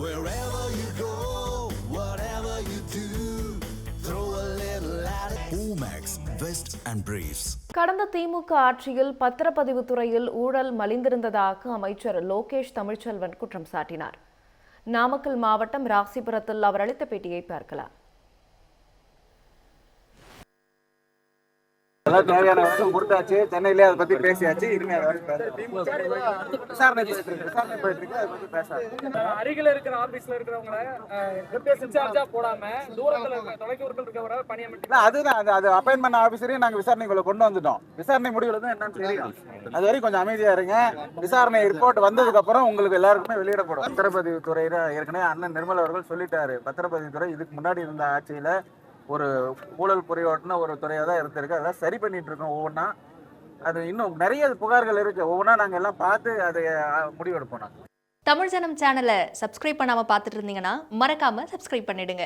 Wherever you go, whatever you do, throw a little at it. Omax, Vest and Briefs. கடந்த திமுக ஆட்சியில் பத்திரப்பதிவு துறையில் ஊழல் மலிந்திருந்ததாக அமைச்சர் லோகேஷ் தமிழ்ச்செல்வன் குற்றம் சாட்டினார். நாமக்கல் மாவட்டம் ராசிபுரத்தில் அவர் அளித்த பேட்டியை பார்க்கலாம். தேவையான வரைக்கும் கொடுத்தாச்சு. சென்னையிலே அதை பத்தி பேசியாச்சு. அருகில இருக்கிற ஆபீஸ்ல இருக்கிறவங்க இன்சார்ஜா போடாம தூரத்துல இருக்க தொலைதூரத்தில் இருக்கிறவரை பணியமர்த்தி அதுதான் அது அப்பாயின்மெண்ட் ஆபீசரையும் நாங்க விசாரணைக்குள்ள கொண்டு வந்துட்டோம். விசாரணை முடிவுல தான் என்னன்னு தெரியும். அது வரைக்கும் கொஞ்சம் அமைதியா இருங்க. விசாரணை ரிப்போர்ட் வந்ததுக்கு அப்புறம் உங்களுக்கு எல்லாருக்குமே வெளியிடப்படும். பத்திரப்பதிவு துறையில ஏற்கனவே அண்ணன் நிர்மல் அவர்கள் சொல்லிட்டாரு. பத்திரப்பதிவு துறை இதுக்கு முன்னாடி இருந்த ஆட்சியில ஒரு ஊழல் புரியோட்டின ஒரு துறையாக தான் இருந்திருக்கு. அதெல்லாம் சரி பண்ணிட்டு இருக்கோம் ஒவ்வொன்றா. அது இன்னும் நிறைய புகார்கள் இருக்கு. ஒவ்வொன்றா நாங்கள் எல்லாம் பார்த்து அதை முடிவெடுப்போம். தமிழ் ஜனம் சேனலை சப்ஸ்கிரைப் பண்ணாமல் பார்த்துட்டு இருந்தீங்கன்னா மறக்காமல் சப்ஸ்கிரைப் பண்ணிடுங்க.